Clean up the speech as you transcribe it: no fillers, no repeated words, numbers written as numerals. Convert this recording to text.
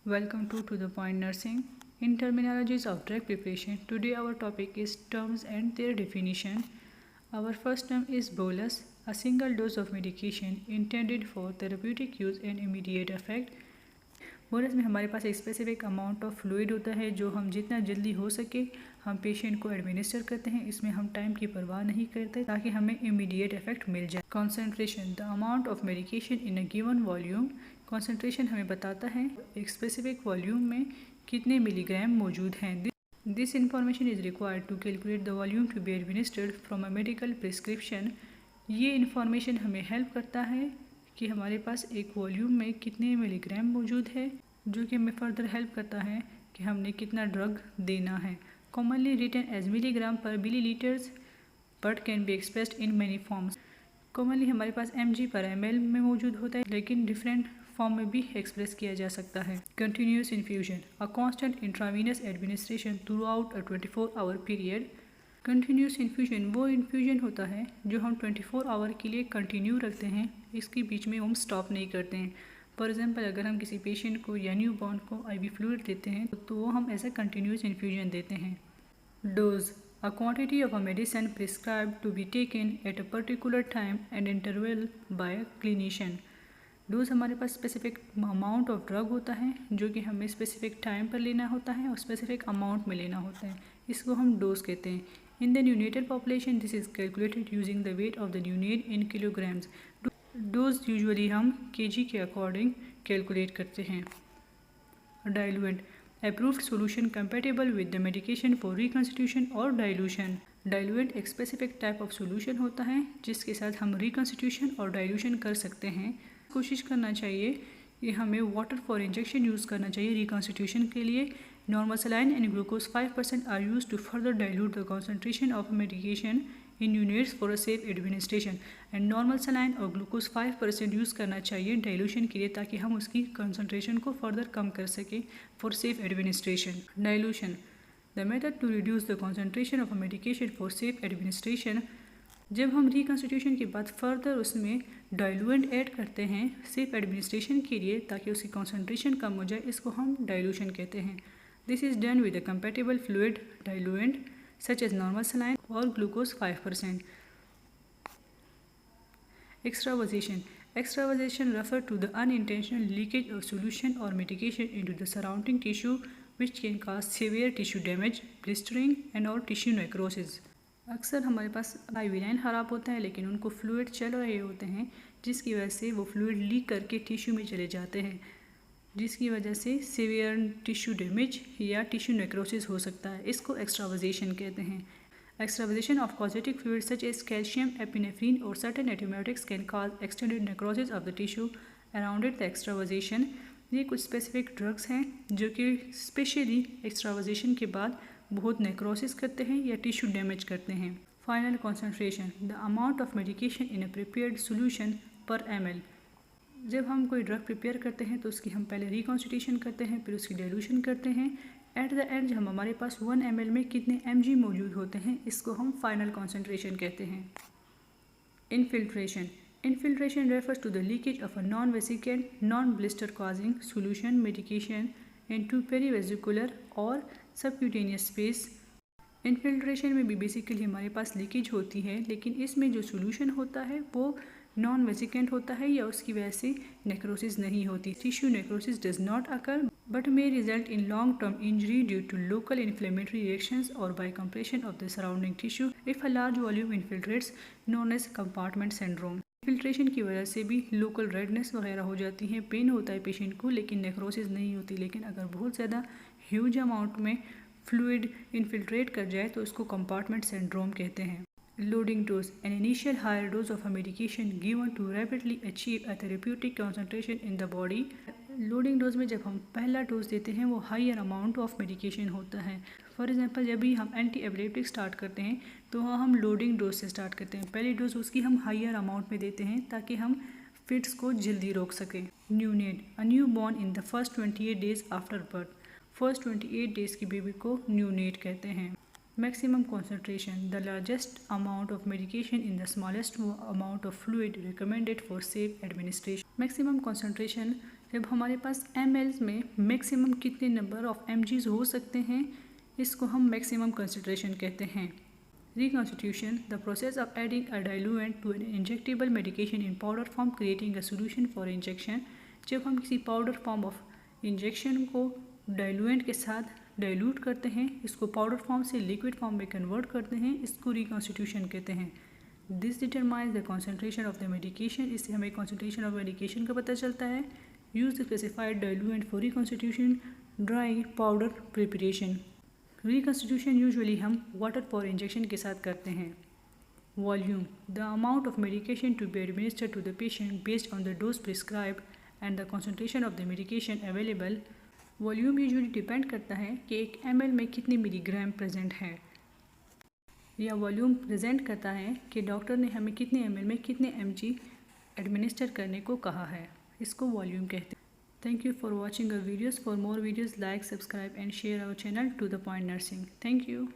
Welcome to the Point Nursing. In terminologies of drug preparation, today our topic is terms and their definition. Our first term is bolus, a single dose of medication intended for therapeutic use and immediate effect. Bolus में हमारे पास एक specific amount of fluid होता है जो हम जितना जल्दी हो सके हम पेशेंट को एडमिनिस्टर करते हैं। इसमें हम टाइम की परवाह नहीं करते ताकि हमें इमीडिएट इफेक्ट मिल जाए। Concentration, the amount of medication in a given volume. Concentration हमें बताता है एक स्पेसिफिक वॉल्यूम में कितने मिलीग्राम मौजूद हैं। This information is required to calculate the volume to be administered from a medical prescription. ये इन्फॉर्मेशन हमें हेल्प करता है कि हमारे पास एक वॉल्यूम में कितने मिलीग्राम मौजूद है, जो कि हमें फर्दर हेल्प करता है कि हमने कितना ड्रग देना है। कॉमनली रिटन एज मिलीग्राम पर millilitres but can be expressed in many forms. Commonly हमारे पास mg पर ml में मौजूद होता है, लेकिन डिफरेंट फॉर्म में भी एक्सप्रेस किया जा सकता है। Continuous infusion, a constant intravenous administration through out a 24 our period. Continuous infusion वो इन्फ्यूजन होता है जो हम 24 आवर के लिए कंटिन्यू रखते हैं, इसके बीच में हम स्टॉप नहीं करते हैं। फॉर एग्जांपल अगर हम किसी पेशेंट को या न्यू बॉर्न को IV फ्लूइड देते हैं तो वो हम ऐसा कंटिन्यूस इन्फ्यूजन देते हैं। Dose, a quantity of a medicine prescribed to be taken at a particular time and interval by a clinician. Dose हमारे पास स्पेसिफिक अमाउंट ऑफ ड्रग होता है जो कि हमें स्पेसिफिक टाइम पर लेना होता है और स्पेसिफिक अमाउंट में लेना होता है, इसको हम डोज कहते हैं। In the neonatal population this is calculated using the weight of the neonate in kilograms. Dose usually हम केजी के अकॉर्डिंग कैलकुलेट करते हैं। Diluent, approved solution compatible with the medication for reconstitution or dilution. Diluent एक specific type of solution होता है जिसके साथ हम रिकॉन्स्टिट्यूशन और डाइल्यूशन कर सकते हैं। कोशिश करना चाहिए कि हमें वाटर फॉर इंजेक्शन यूज़ करना चाहिए रिकॉन्स्टिट्यूशन के लिए। Normal saline and glucose 5% are use to further dilute the concentration of medication in units for a safe administration. And normal saline और ग्लूकोज 5% यूज़ करना चाहिए डाइल्यूशन के लिए ताकि हम उसकी कॉन्सेंट्रेशन को फर्दर कम कर सकें for safe administration. Dilution, the method to reduce the concentration of a medication for safe administration. जब हम रिकॉन्स्टिट्यूशन के बाद फर्दर उसमें डाइल्यूएंट ऐड करते हैं सेफ एडमिनिस्ट्रेशन के लिए ताकि उसकी कॉन्सेंट्रेशन कम हो जाए, इसको हम डाइल्यूशन कहते हैं। This is done with a compatible fluid diluent such as normal saline or glucose 5%. Extravasation. Extravasation refers to the unintentional leakage of solution or medication into the surrounding tissue which can cause severe tissue damage, blistering and or tissue necrosis. अक्सर हमारे पास IV line ख़राब होता है लेकिन उनको fluid चल रहे होते हैं जिसकी वजह से वो फ्लूइड लीक करके टिश्यू में चले जाते हैं, जिसकी वजह से सीवियर टिश्यू डैमेज या टिश्यू नेक्रोसिस हो सकता है। इसको एक्स्ट्रावाजेशन कहते हैं। Extravasation of caustic fluid such as calcium, epinephrine और certain antibiotics can cause extended necrosis of the tissue around it. The extravasation, ये कुछ स्पेसिफिक ड्रग्स हैं जो कि स्पेशली एक्स्ट्रावाजेशन के बाद बहुत नेक्रोसिस करते हैं या टिश्यू डैमेज करते हैं। Final concentration, the amount of medication in a prepared solution पर ml। जब हम कोई ड्रग प्रिपेयर करते हैं तो उसकी हम पहले रिकॉन्स्टिट्यूशन करते हैं, फिर उसकी डाइल्यूशन करते हैं। एट द एंड जब हमारे पास 1 ml में कितने mg मौजूद होते हैं, इसको हम फाइनल कॉन्सेंट्रेशन कहते हैं। Infiltration, infiltration refers to the leakage of a non vesicant non blister causing solution medication into perivesicular और सबक्यूटेनियस स्पेस। इनफिल्ट्रेशन में भी बेसिकली हमारे पास लीकेज होती है, लेकिन इसमें जो सोल्यूशन होता है वो नॉन वेसिकेंट होता है या उसकी वजह से नेक्रोसिस नहीं होती। Tissue necrosis does not occur but may result in long term injury due to local inflammatory reactions और by compression of the surrounding tissue if a large volume infiltrates known as compartment syndrome. Infiltration की वजह से भी local redness वगैरह हो जाती है, pen होता है पेशेंट को, लेकिन नेक्रोसिस नहीं होती। लेकिन अगर बहुत ज़्यादा ह्यूज अमाउंट में फ्लूइड इन्फिल्ट्रेट कर जाए तो उसको कंपार्टमेंट सिंड्रोम कहते हैं। Loading dose, an initial higher dose of a medication given to rapidly achieve a therapeutic concentration in the body. Loading dose में जब हम पहला डोज देते हैं वो हायर अमाउंट ऑफ मेडिकेशन होता है। फॉर एग्जांपल जब भी हम एंटी एपिलेप्टिक स्टार्ट करते हैं तो हम लोडिंग डोज से स्टार्ट करते हैं। पहली डोज उसकी हम हायर अमाउंट में देते हैं ताकि हम फिट्स को जल्दी रोक सकें। Neonate, a new born in the first 28 days after birth. First 28 days की बेबी को न्यूनेट कहते हैं। Maximum concentration, the largest amount of medication in the smallest amount of fluid recommended for safe administration. Maximum concentration जब हमारे पास ml में maximum कितने number of mg's हो सकते हैं, इसको हम मैक्सिमम कंसंट्रेशन कहते हैं। Reconstitution, the process of adding a diluent to an injectable medication in powder form creating a solution for injection। जब हम किसी पाउडर फॉर्म ऑफ इंजेक्शन को डाइल्यूएंट के साथ डाइल्यूट करते हैं, इसको पाउडर फॉर्म से लिक्विड फॉर्म में कन्वर्ट करते हैं, इसको रिकॉन्स्टिट्यूशन कहते हैं। This determines the concentration of the medication, इससे हमें कॉन्सेंट्रेशन ऑफ मेडिकेशन का पता चलता है। Use the specified diluent for reconstitution, dry powder preparation. Reconstitution usually हम वाटर फॉर इंजेक्शन के साथ करते हैं। Volume, the amount of medication to be administered to the patient based on the dose prescribe and the concentration of the medication available. Volume usually depend करता है कि एक ml में कितने मिलीग्राम प्रेजेंट है, या वॉल्यूम प्रेजेंट करता है कि डॉक्टर ने हमें कितने ml में कितने mg एडमिनिस्टर करने को कहा है, इसको वॉल्यूम कहते हैं। Thank you for watching our videos. For more videos, like, subscribe and share our channel To The Point Nursing. Thank you.